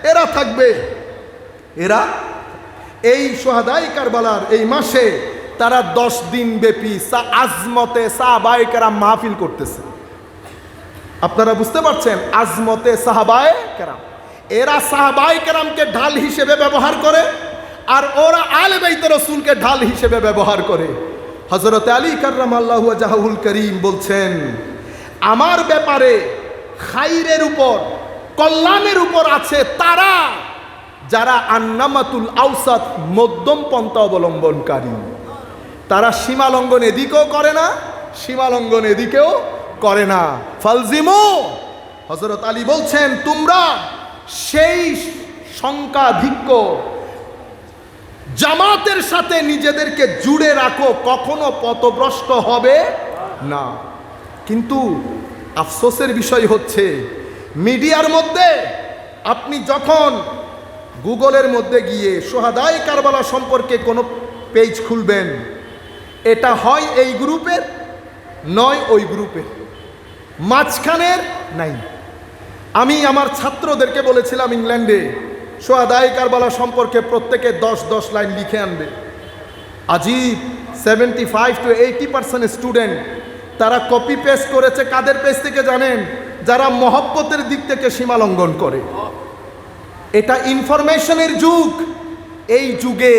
এরা থাকবে। এরা এই শুহাদায়ে কারবালার এই মাসে তারা 10 দিন ব্যাপী আজমতে সাহাবায়ে কেরাম মাহফিল করতেছে। আপনারা বুঝতে পারছেন? আজমতে সাহাবায়ে কেরাম। এরা সাহাবায়ে কেরামকে ঢাল হিসেবে ব্যবহার করে, আর ওরা আলে বাইতে রাসূলকে ঢাল হিসেবে ব্যবহার করে। হযরত আলী কাররামাল্লাহু ওয়াজহুল করিম বলছেন, আমার ব্যাপারে খাইরের উপর, কল্যাণের উপর আছে তারা যারা আন্নামাতুল আওসাত, মধ্যম পন্থা অবলম্বনকারী। তারা সীমালঙ্ঘন এদিকেও করে না, সীমালঙ্ঘন এদিকেও করে না। ফালজিমু, হযরত আলী বলছেন, তোমরা সেই সংখ্যাধিক্য জামাতের সাথে নিজেদেরকে জুড়ে রাখো, কখনো পথভ্রষ্ট হবে না। কিন্তু আফসোসের বিষয় হচ্ছে, মিডিয়ার মধ্যে আপনি যখন গুগলের মধ্যে গিয়ে শুহাদায়ে কারবালা সম্পর্কে কোনো পেজ খুলবেন, এটা হয় এই গ্রুপের, নয় ওই গ্রুপের, মাঝখানের নাই। আমি আমার ছাত্রদেরকে বলেছিলাম ইংল্যান্ডে, শুহাদায়ে কারবালা সম্পর্কে প্রত্যেকে 10-10 লাইন লিখে আনবে। আজীব, 75 to 80% স্টুডেন্ট তারা কপি পেস্ট করেছে। কাদের পেজ থেকে জানেন? যারা মহব্বতের দিক থেকে সীমালঙ্ঘন করে। এটা ইনফরমেশনের যুগ। এই যুগে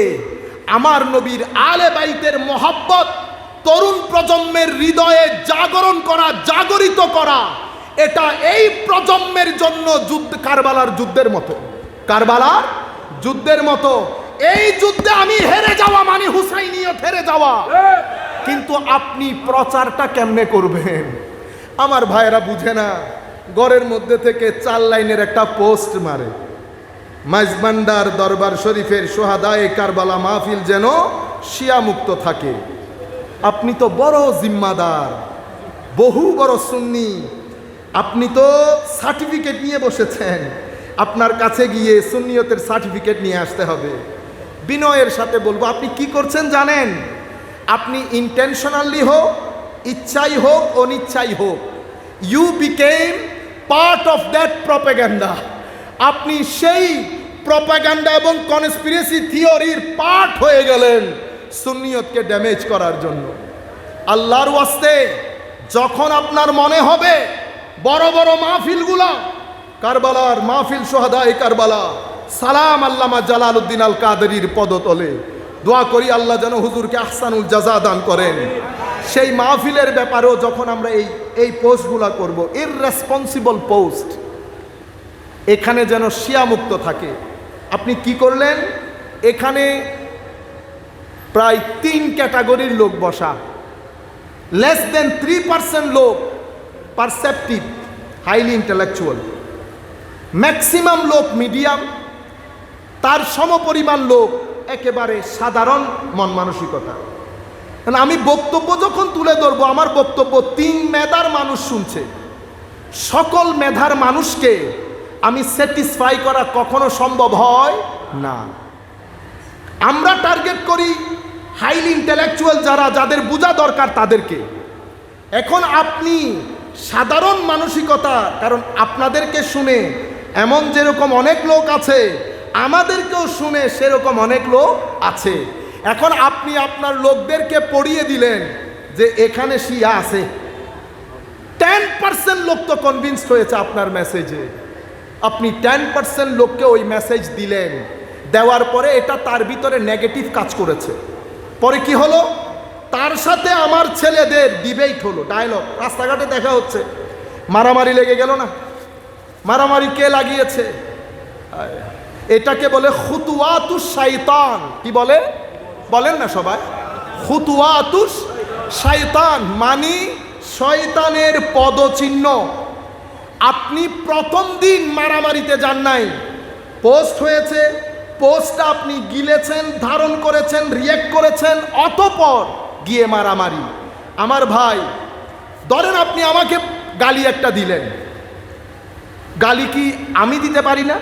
আমার নবীর আলে বাইতের মহব্বত তরুণ প্রজন্মের হৃদয়ে জাগরণ করা, জাগরিত করা, এটা এই প্রজন্মের জন্য যুদ্ধ, কারবালার যুদ্ধের মতো। কারবালার যুদ্ধের মতো। এই যুদ্ধে আমি হেরে যাওয়া মানে হুসাইনিয়ত হেরে যাওয়া। কিন্তু আপনি প্রচারটা কেমনে করবেন? আমার ভাইয়েরা বুঝে না। ঘরের মধ্যে থেকে 4 লাইনের একটা পোস্ট মারে, মাইজবান্ডার দরবার শরীফের শুহাদায়ে কারবালা মাহফিল যেন শিয়া মুক্ত থাকে। আপনি তো বড় জিম্মাদার, বহু বড় সুন্নি, আপনি তো সার্টিফিকেট নিয়ে বসেছেন। আপনার কাছে গিয়ে সুন্নিয়তের সার্টিফিকেট নিয়ে আসতে হবে। বিনয়ের সাথে বলবো, আপনি কি করছেন জানেন? আপনি ইন্টেনশনালি হোক, ইচ্ছাই হোক, অনিচ্ছাই হোক, you become part of that propaganda. আপনি সেই প্রপাগান্ডা এবং কনস্পিরেসি থিওরির পার্ট হয়ে গেলেন সুন্নিয়তকে ড্যামেজ করার জন্য। আল্লাহর ওয়াস্তে যখন আপনার মনে হবে বড় বড় মাহফিলগুলা, কারবালার মাহফিল, শুহাদায়ে কারবালা, সালাম আল্লামা জালালউদ্দিন আল কাদেরীর পদতলে, দোয়া করি আল্লাহ যেন হুজুরকে আহসানুল জাযা দান করেন। সেই মাহফিলের ব্যাপারেও যখন আমরা এই পোস্টগুলা করব, ইররেসপন্সিবল পোস্ট, এখানে যেন শিয়া মুক্ত থাকে। আপনি কি করলেন? এখানে প্রায় 3 ক্যাটাগরির লোক বসা। লেস দেন 3% লোক পারসেপটিভ, হাইলি ইন্টেলেকচুয়াল। ম্যাক্সিমাম লোক মিডিয়াম, তার সমপরিমাণ লোক একেবারে সাধারণ মন মানসিকতা। আমি বক্তব্য যখন তুলে ধরবো, আমার বক্তব্য 3 মেধার মানুষ শুনছে। সকল মেধার মানুষকে আমি স্যাটিসফাই করা কখনো সম্ভব হয় না। আমরা টার্গেট করি হাইলি ইন্টেলেকচুয়াল যারা, যাদের বোঝা দরকার তাদেরকে। এখন আপনি সাধারণ মানসিকতা, কারণ আপনাদেরকে শুনে এমন যেরকম অনেক লোক আছে, আমাদেরকেও শুনে সেরকম অনেক লোক আছে। এখন আপনি আপনার লোকদেরকে পড়িয়ে দিলেন যে এখানে শিয়া আছে। 10% লোক তো কনভিন্সড হয়েছে আপনার মেসেজে। আপনি 10% লোককে ওই মেসেজ দিলেন, দেওয়ার পরে এটা তার ভিতরে নেগেটিভ কাজ করেছে। পরে কি হলো? তার সাথে আমার ছেলেদের ডিবেট হলো, ডায়লগ, রাস্তাঘাটে দেখা হচ্ছে, মারামারি লেগে গেল না? মারামারি কে লাগিয়েছে? এটাকে বলে খুতুওয়াতুশ শাইতান। কি বলে? বলেন না সবাই, খুতুওয়াতুশ শাইতান, মানে শয়তানের পদচিহ্ন। আপনি প্রথম দিন মারামারিতে যান নাই, পোস্ট হয়েছে, পোস্টটা আপনি গিলেছেন, ধারণ করেছেন, রিয়েক্ট করেছেন, অতঃপর গিয়ে মারামারি। আমার ভাই, ধরেন আপনি আমাকে গালি একটা দিলেন, গালি কি আমি দিতে পারি না?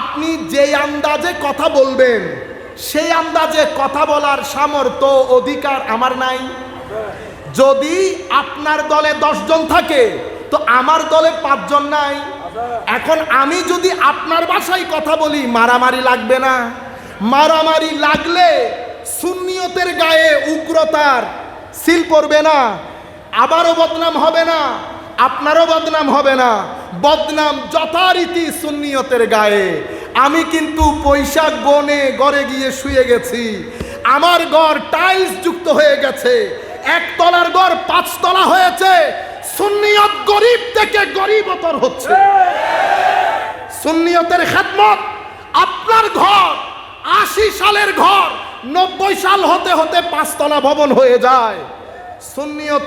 আপনি যেই আন্দাজে কথা বলবেন, সেই আন্দাজে কথা বলার সামর্থ্য, অধিকার আমার নাই। যদি আপনার দলে 10 জন থাকে তো আমার দলে 5 জন নাই। এখন আমি যদি আপনার ভাষায় কথা বলি, মারামারি লাগবে না? মারামারি লাগলে সুন্নিয়তের গায়ে উগ্রতার সিল পড়বে না? আবারও বদনাম হবে না? আপনারও বদনাম হবে না? বদনাম যথারীতি সুন্নিয়তের গায়ে। আমি কিন্তু পয়সা গনে ঘরে গিয়ে শুয়ে গেছি, আমার ঘর টাইলস যুক্ত হয়ে গেছে, 1 তলার ঘর 5 তলা হয়েছে। সুন্নিয়ত গরিব থেকে গরিবতর হচ্ছে। সুন্নিয়তের খেদমত, আপনার ঘর 80 সালের ঘর 90 সাল হতে হতে 5 তলা ভবন হয়ে যায়। সুন্নিয়ত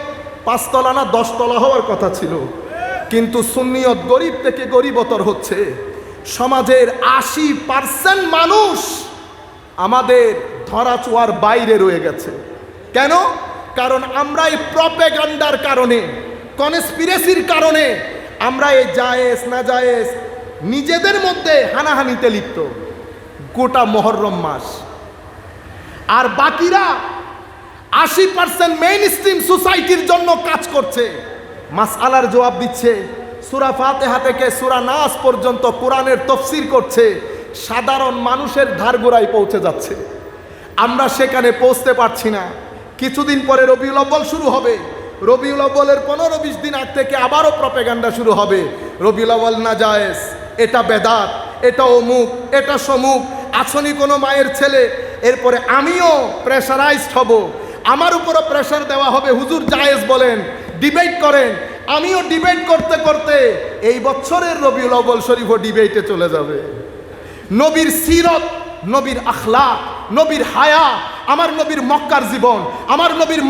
5 তলা না 10 তলা হওয়ার কথা ছিল, কিন্তু সুন্নিয়ত গরিব থেকে গরিবতর হচ্ছে। সমাজের 80% মানুষ আমাদের ধরাছোঁয়ার বাইরে রয়ে গেছে। কেন? কারণ আমরা এই প্রপেগান্ডার কারণে, কনস্পিরেসির কারণে আমরা এই জায়েজ না জায়েজ নিজেদের মধ্যে হানাহানিতে লিপ্ত গোটা মুহররম মাস। আর বাকিরা 80% মেইন স্ট্রিম সোসাইটির জন্য কাজ করছে, মাসআলার জবাব দিচ্ছে, সূরা ফাতিহা থেকে সূরা নাস পর্যন্ত কোরআনের তাফসীর করছে, সাধারণ মানুষের ধারগোড়ায় পৌঁছে যাচ্ছে। আমরা সেখানে পৌঁছতে পারছি না। কিছুদিন পরে রবিউল আউয়াল শুরু হবে, রবিউল আউয়ালের 15-20 দিন আগ থেকে আবারও প্রপেগান্ডা শুরু হবে। রবিউল আউয়াল না জায়েজ, এটা বেদাত, এটা অমুক, এটা সমুক, আসনি কোনো মায়ের ছেলে। এরপরে আমিও প্রেশারাইজড হব, আমার উপরও প্রেশার দেওয়া হবে, হুজুর জায়েজ বলেন, ডিবেট করেন। আমিও ডিবেট করতে করতে এই বছরের রবিউল আউয়াল শরীফও ডিবেটে চলে যাবে। নবীর সিরত, নবীর আখলাক, নবীর হায়া, আমার নবীর মক্কার জীবন, আমার নবীর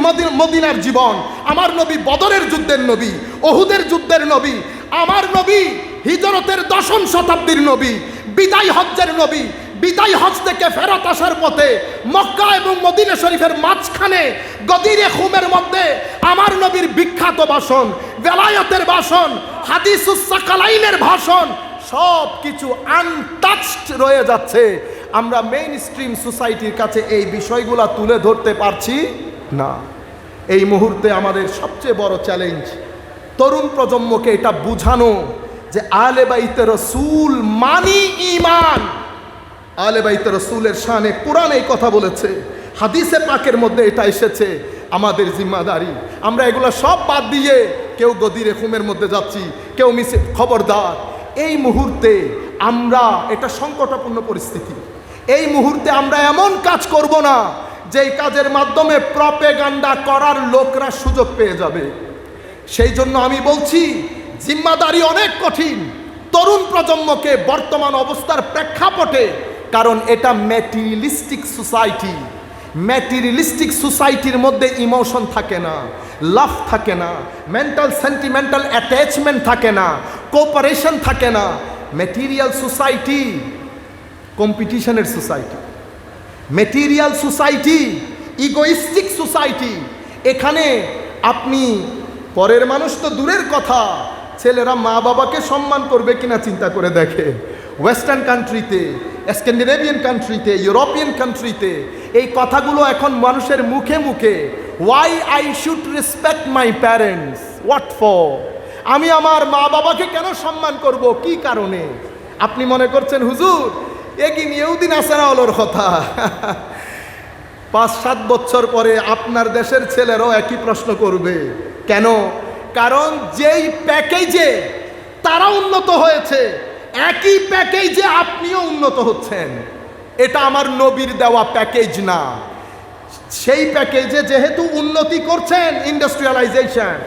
মদিনার জীবন, আমার নবী বদরের যুদ্ধের নবী, ওহুদের যুদ্ধের নবী, আমার নবী হিজরতের 10ম শতাব্দীর নবী, বিদায় হজ্জের নবী, বিদায় হজ থেকে ফেরত আসার পথে মক্কা এবং মদিনা শরীফের মাঝখানে গদিরে খুমের মধ্যে আমার নবীর বিখ্যাত ভাষণ, বেলায়েতের ভাষণ, হাদিসুস সাকালাইনের ভাষণ, সব কিছু আনটাচড রয়ে যাচ্ছে। আমরা মেইন স্ট্রিম সোসাইটির কাছে এই বিষয়গুলো তুলে ধরতে পারছি না। এই মুহূর্তে আমাদের সবচেয়ে বড় চ্যালেঞ্জ তরুণ প্রজন্মকে এটা বুঝানো যে আহলে বাইতে রাসূল মানি ঈমান। আহলে বাইতে রাসূলের শানে কোরআন এই কথা বলেছে, হাদিসে পাকের মধ্যে এটা এসেছে। আমাদের জিম্মাদারি, আমরা এগুলো সব বাদ দিয়ে কেউ গদিরে খুমের মধ্যে যাচ্ছি, কেউ মিছে। খবরদার, এই মুহূর্তে আমরা, এটা সংকটাপূর্ণ পরিস্থিতি, এই মুহূর্তে আমরা এমন কাজ করব না যেই কাজের মাধ্যমে প্রপেগান্ডা করার লোকরা সুযোগ পেয়ে যাবে। সেই জন্য আমি বলছি জিম্মাদারি অনেক কঠিন তরুণ প্রজন্মকে বর্তমান অবস্থার প্রেক্ষাপটে, কারণ এটা ম্যাটেরিয়ালিস্টিক সোসাইটি। ম্যাটেরিয়ালিস্টিক সোসাইটির মধ্যে ইমোশন থাকে না, লাভ থাকে না, মেন্টাল সেন্টিমেন্টাল অ্যাটাচমেন্ট থাকে না, কোঅপারেশন থাকে না। ম্যাটেরিয়াল সোসাইটি কম্পিটিশনের society, material society egoistic society. এখানে আপনি পরের মানুষ তো দূরের কথা, ছেলেরা মা বাবাকে সম্মান করবে কিনা চিন্তা করে দেখে। ওয়েস্টার্ন কান্ট্রিতে, স্ক্যান্ডিনেভিয়ান কান্ট্রিতে, ইউরোপিয়ান কান্ট্রিতে এই কথাগুলো এখন মানুষের মুখে মুখে। Why I should respect my parents, what for? আমি আমার মা বাবাকে কেন সম্মান করব, কি কারণে? আপনি মনে করছেন হুজুর এগিন ইহুদিন আসারা হলোর কথা। 5-7 বছর পরে আপনার দেশের ছেলেরাও একই প্রশ্ন করবে। কেন? কারণ যেই প্যাকেজে তারা উন্নত হয়েছে, একই প্যাকেজে আপনিও উন্নত হচ্ছেন। এটা আমার নবীর দেওয়া প্যাকেজ না। সেই প্যাকেজে যেহেতু উন্নতি করছেন, ইন্ডাস্ট্রিয়ালাইজেশন,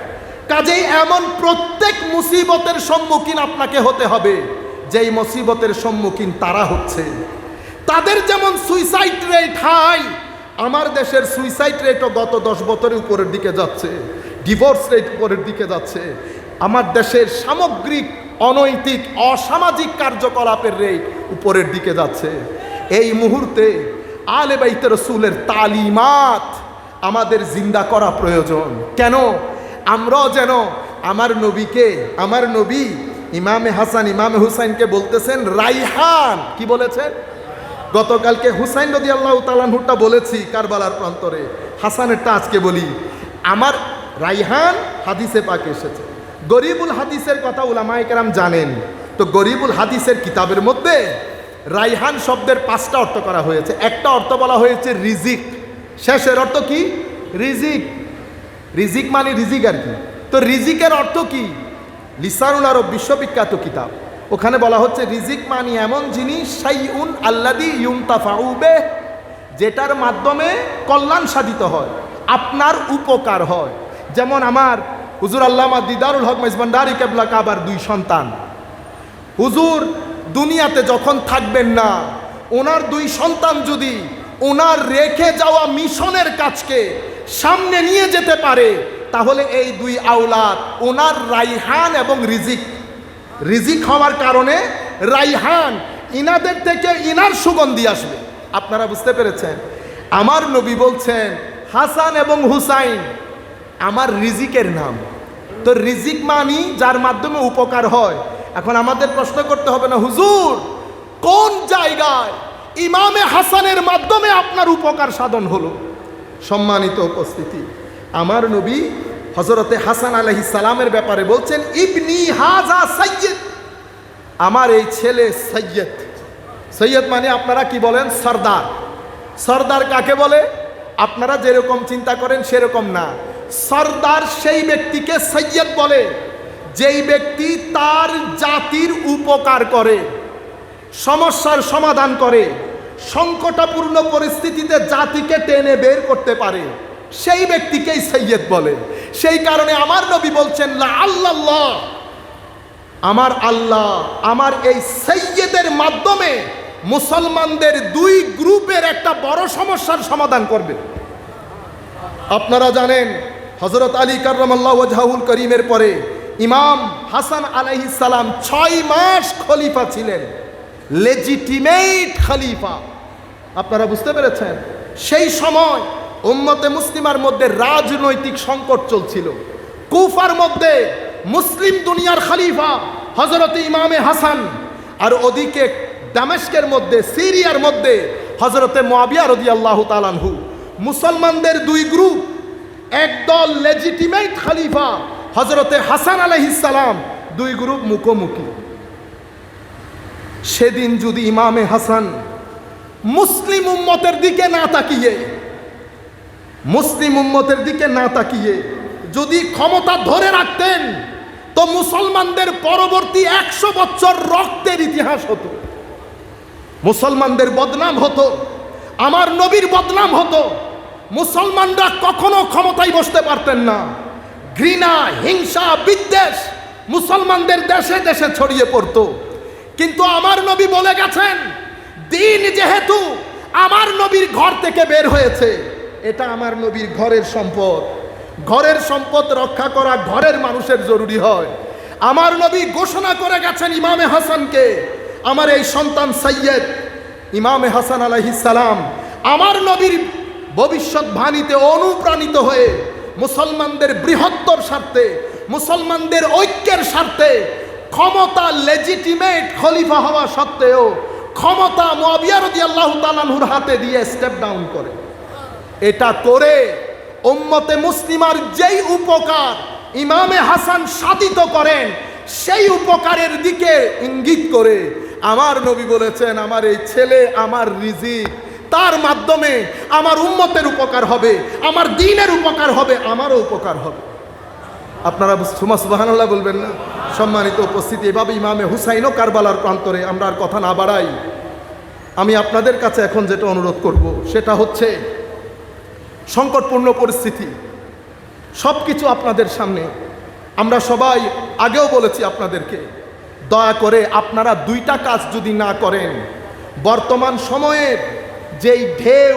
কাজেই এমন প্রত্যেক মুসিবতের সম্মুখীন আপনাকে হতে হবে যেই মুসিবতের সম্মুখীন তারা হচ্ছে। তাদের যেমন সুইসাইড রেট হাই, আমার দেশের সুইসাইড রেটও গত 10 বছরের উপরের দিকে যাচ্ছে, ডিভোর্স রেট উপরের দিকে যাচ্ছে। আমার দেশের সামগ্রিক অনৈতিক অসামাজিক কার্যকলাপের রেট উপরের দিকে যাচ্ছে। এই মুহূর্তে আহলে বাইতে রাসূলের তালিমাত আমাদের জিন্দা করা প্রয়োজন। কেন? আমরাও যেন আমার নবীকে, আমার নবী ইমামে হাসান ইমামে হুসাইনকে বলতেছেন রাইহান। কি বলেছেন? গতকালকে হুসাইন রাদিয়াল্লাহু তাআলা আনহুটা বলেছি কারবালার প্রান্তরে, হাসানেরটা আজকে বলি। আমার রাইহান হাদিসে পাকে এসেছে। গরিবুল হাদিসের কথা উলামায়ে কেরাম জানেন। তো গরিবুল হাদিসের কিতাবের মধ্যে রাইহান শব্দের 5টা অর্থ করা হয়েছে। একটা অর্থ বলা হয়েছে রিজিক, শেষের অর্থ কি? রিজিক। রিজিক মানে রিজিক আর কি। তো রিজিকের অর্থ কি? লিসানুল আরব বিশ্ববিখ্যাত কিতাব, ওখানে বলা হচ্ছে রিজিক মানে এমন জিনিস শাইউন আল্লাযী ইউনতাফাউ বিহি, যেটার মাধ্যমে কল্যাণ সাধিত হয়, আপনার উপকার হয়। যেমন আমার হুজুর আল্লামা দিদারুল হক মেজবান্ডারি কেবলা কাবার 2 সন্তান। হুজুর দুনিয়াতে যখন থাকবেন না, ওনার 2 সন্তান যদি ওনার রেখে যাওয়া মিশনের কাজকে সামনে নিয়ে যেতে পারে, তাহলে এই 2 আওলাদ ওনার রাইহান এবং রিজিক। রিজিক হওয়ার কারণে রাইহান ইনাদের থেকে ইনার সুগন্ধি আসবে। আপনারা বুঝতে পেরেছেন? আমার নবী বলছেন হাসান এবং হুসাইন আমার রিজিকের নাম। তো রিজিক মানি যার মাধ্যমে উপকার হয়। এখন আমাদের প্রশ্ন করতে হবে না, হুজুর কোন জায়গায় ইমামে হাসানের মাধ্যমে আপনার উপকার সাধন হলো? সম্মানিত উপস্থিতি, আমার নবী হযরতে হাসান আলাইহিস সালামের ব্যাপারে বলছেন ইবনি হাজা সাইয়্যিদ, আমার এই ছেলে সৈয়দ। সৈয়দ মানে আপনারা কি বলেন? সরদার। সরদার কাকে বলে? আপনারা যেরকম চিন্তা করেন সেরকম না। সরদার সেই ব্যক্তিকে সৈয়দ বলে যেই ব্যক্তি তার জাতির উপকার করে, সমস্যার সমাধান করে, সংকটাপূর্ণ পরিস্থিতিতে জাতিকে টেনে বের করতে পারে, সেই ব্যক্তিকেই সৈয়দ বলে। সেই কারণে আমার নবী বলছেন লা আল্লাহ, আমার আল্লাহ আমার এই সৈয়দের মাধ্যমে মুসলমানদের 2 গ্রুপের একটা বড় সমস্যার সমাধান করবে। আপনারা জানেন হযরত আলী কাররামাল্লাহু ওয়াজহাহুল করিমের পরে ইমাম হাসান আলাইহিস সালাম 6 মাস খলিফা ছিলেন, লেজিটিমেট খলিফা। আপনারা বুঝতে পেরেছেন? সেই সময় উম্মতে মুসলিমার মধ্যে রাজনৈতিক সংকট চলছিল। কুফার মধ্যে মুসলিম দুনিয়ার খলিফা হযরত ইমামে হাসান, আর ওদিকে দামেস্কের মধ্যে সিরিয়ার মধ্যে হযরতে মুআবিয়া রাদিয়াল্লাহু তাআলা আনহু। মুসলমানদের 2 গ্রুপ, একদল লেজিটিমেট খলিফা হযরতে হাসান আলাইহিস সালাম, 2 গ্রুপ মুখোমুখি। সেদিন যদি ইমামে হাসান মুসলিম উম্মতের দিকে না তাকিয়ে, মুসলিম উম্মতের দিকে না তাকিয়ে যদি ক্ষমতা ধরে রাখতেন, তো মুসলমানদের পরবর্তী 100 বছর রক্তের ইতিহাস হতো। মুসলমানদের বদনাম হতো, আমার নবীর বদনাম হতো। মুসলমানরা কখনো ক্ষমতায় বসতে পারতেন না। ঘৃণা, হিংসা, বিদ্বেষ মুসলমানদের দেশে দেশে ছড়িয়ে পড়তো। কিন্তু আমার নবী বলে গেছেন, দিন যেহেতু আমার নবীর ঘর থেকে বের হয়েছে, এটা আমার নবীর ঘরের সম্পদ। ঘরের সম্পদ রক্ষা করা ঘরের মানুষের জরুরি হয়। আমার নবী ঘোষণা করে গেছেন ইমামে হাসানকে, আমার এই সন্তান সৈয়দ ইমামে হাসান আলাইহিস সালাম আমার নবীর ভবিষ্যৎবাণীতে অনুপ্রাণিত হয়ে মুসলমানদের বৃহত্তর স্বার্থে, মুসলমানদের ঐক্যের স্বার্থে, ক্ষমতা লেজিটিমেট খলিফা হওয়া সত্ত্বেও ক্ষমতা মুআবিয়া রাদিয়াল্লাহু তাআলা আনহুর হাতে দিয়ে স্টেপ ডাউন করে। এটা করে উম্মতে মুসলিমার যেই উপকার ইমামে হাসান সাধিত করেন, সেই উপকারের দিকে ইঙ্গিত করে আমার নবী বলেছেন আমার এই ছেলে আমার রিজিক, তার মাধ্যমে আমার উম্মতের উপকার হবে, আমার দ্বীনের উপকার হবে, আমারও উপকার হবে। আপনারা সুবহানাল্লাহ বলবেন না? সম্মানিত উপস্থিতি, এভাবে ইমামে হুসাইনও কারবালার প্রান্তরে। আমরা আর কথা না বাড়াই, আমি আপনাদের কাছে এখন যেটা অনুরোধ করব সেটা হচ্ছে সংকটপূর্ণ পরিস্থিতি, সব কিছু আপনাদের সামনে। আমরা সবাই আগেও বলেছি আপনাদেরকে, দয়া করে আপনারা 2টা কাজ যদি না করেন, বর্তমান সময়ের যেই ঢেউ,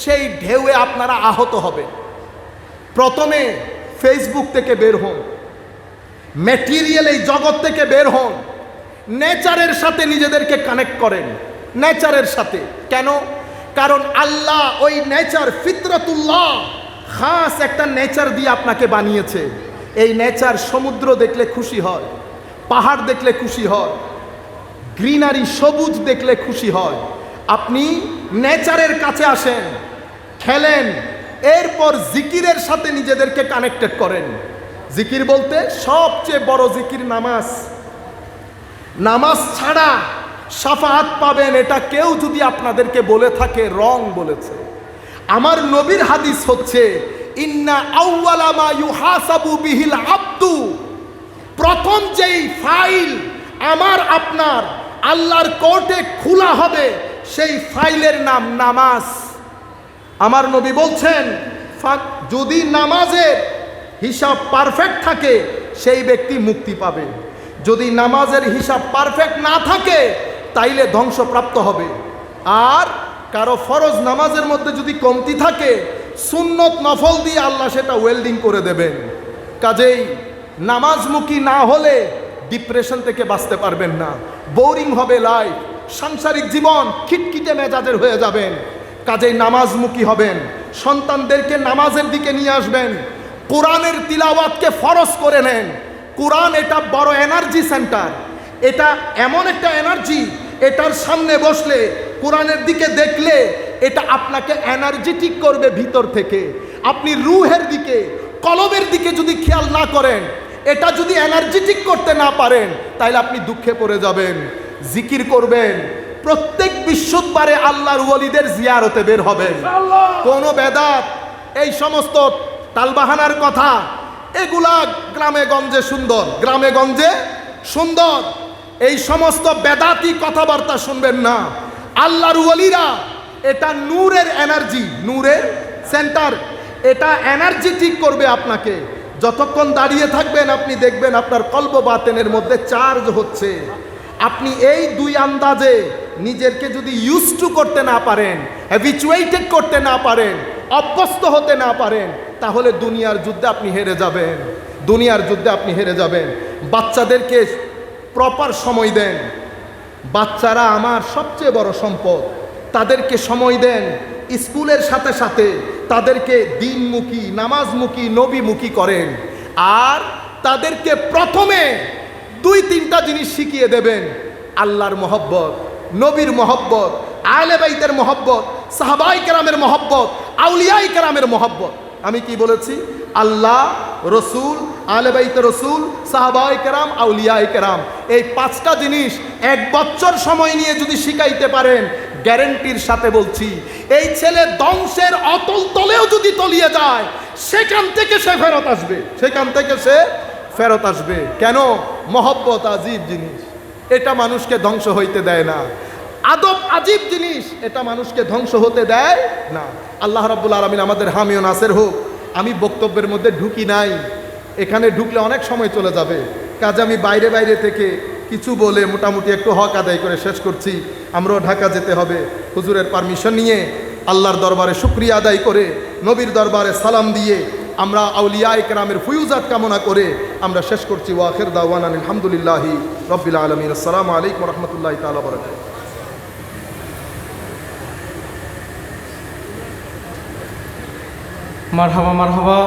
সেই ঢেউয়ে আপনারা আহত হবেন। প্রথমে ফেসবুক থেকে বের হন, ম্যাটেরিয়াল এই জগৎ থেকে বের হন, নেচারের সাথে নিজেদেরকে কানেক্ট করেন। নেচারের সাথে কেন? কারণ আল্লাহ ওই নেচার, ফিতরাতুল্লাহ, খাস একটা নেচার দিয়ে আপনাকে বানিয়েছে। এই নেচার সমুদ্র দেখলে খুশি হয়, পাহাড় দেখলে খুশি হয়, গ্রিনারি সবুজ দেখলে খুশি হয়। আপনি নেচারের কাছে আসেন, খেলেন, এরপর জিকিরের সাথে নিজেদেরকে কানেক্টেড করেন। জিকির বলতে সবচেয়ে বড় জিকির নামাজ। নামাজ ছাড়া শাফাআত পাবেন, এটা কেউ যদি আপনাদেরকে বলে থাকে রং বলেছে। আমার নবীর হাদিস হচ্ছে, ইন্না আউওয়ালা মা ইউহাসাবু বিহিল আবদু, প্রথম যেই ফাইল আমার আপনার আল্লাহর কোর্টে খোলা হবে সেই ফাইলের নাম নামাজ। আমার নবী বলছেন, যদি নামাজের হিসাব পারফেক্ট থাকে সেই ব্যক্তি মুক্তি পাবে, যদি নামাজের হিসাব পারফেক্ট না থাকে তাইলে ধ্বংসপ্রাপ্ত হবে। আর কারো ফরজ নামাজের মধ্যে যদি কমতি থাকে, সুন্নত নফল দিয়ে আল্লাহ সেটা ওয়েল্ডিং করে দেবেন। কাজেই নামাজমুখী না হলে ডিপ্রেশন থেকে বাঁচতে পারবেন না, বোরিং হবে লাইফ, সাংসারিক জীবন খিটখিটে মেজাজের হয়ে যাবেন। কাজেই নামাজমুখী হবেন, সন্তানদেরকে নামাজের দিকে নিয়ে আসবেন, কোরআনের তিলাওয়াতকে ফরজ করে নেন। কোরআন এটা বড় এনার্জি সেন্টার, এটা এমন একটা এনার্জি, এটার সামনে বসলে কোরআনের দিকে দেখলে এটা আপনাকে এনার্জেটিক করবে ভিতর থেকে। আপনি রুহের দিকে, কলবের দিকে যদি খেয়াল না করেন, এটা যদি এনার্জেটিক করতে না পারেন, তাহলে আপনি দুঃখে পড়ে যাবেন। জিকির করবেন, প্রত্যেক বৃহস্পতিবারে আল্লাহর ওয়ালিদের জিয়ারতে বের হবেন। কোনো বেদাত, এই সমস্ত তালবাহানার কথা, এগুলা গ্রামে গঞ্জে সুন্দর, গ্রামে গঞ্জে সুন্দর, এই সমস্ত বেদাতি কথাবার্তা শুনবেন না। আল্লাহর ওয়ালিরা এটা নূরের এনার্জি, নূরের সেন্টার, এটা এনার্জি ঠিক করবে আপনাকে। যতক্ষণ দাঁড়িয়ে থাকবেন আপনি দেখবেন আপনার কলব বাতেনের মধ্যে চার্জ হচ্ছে। আপনি এই দুই আন্দাজে নিজেকে যদি ইউজ টু করতে না পারেন, হ্যাবিচুয়েটেড করতে না পারেন, অভ্যস্ত হতে না পারেন, তাহলে দুনিয়ার যুদ্ধে আপনি হেরে যাবেন, দুনিয়ার যুদ্ধে আপনি হেরে যাবেন। বাচ্চাদেরকে প্রপার সময় দেন, বাচ্চারা আমার সবচেয়ে বড় সম্পদ, তাদেরকে সময় দেন। স্কুলের সাথে সাথে তাদেরকে দিনমুখী, নামাজমুখী, নবীমুখী করেন। আর তাদেরকে প্রথমে 2-3টা জিনিস শিখিয়ে দেবেন: আল্লাহর মহব্বত, নবীর মহব্বত, আহলে বাইতের মহব্বত, সাহাবায়ে কেরামের মহব্বত, আউলিয়ায়ে কেরামের মহব্বত। আমি কি বলেছি? আল্লাহ, রসুল, আহলে বাইত রসুল, সাহাবায়ে কেরাম, আউলিয়ায়ে কেরাম, এই 5টা জিনিস 1 বছর সময় নিয়ে যদি শিখাইতে পারেন, গ্যারেন্টির সাথে বলছি, এই ছেলে ধ্বংসের অতল তলেও যদি তলিয়ে যায়, সেখান থেকে সে ফেরত আসবে, সেখান থেকে সে ফেরত আসবে। কেন? মহব্বত আজীব জিনিস, এটা মানুষকে ধ্বংস হইতে দেয় না। আদব আজীব জিনিস, এটা মানুষকে ধ্বংস হতে দেয় না। আল্লাহ রাব্বুল আলামিন আমাদের হামি ও নাসির হোক। আমি বক্তব্যের মধ্যে ঢুকি নাই, এখানে ঢুকলে অনেক সময় চলে যাবে। কাজে আমি বাইরে বাইরে থেকে কিছু বলে মোটামুটি একটু হক আদায় করে শেষ করছি। আমরাও ঢাকা যেতে হবে, হুজুরের পারমিশন নিয়ে আল্লাহর দরবারে শুকরিয়া আদায় করে, নবীর দরবারে সালাম দিয়ে, আমরা আউলিয়ায়ে কেরামের ফুয়ুজাত কামনা করে আমরা শেষ করছি। ওয়া আখির দাওয়ানা আলহামদুলিল্লাহি রাব্বিল আলামিন। আসসালামু আলাইকুম ওয়া রাহমাতুল্লাহি তাআলা ওয়া বারাকাতুহু। মারহাবা মারহাবা।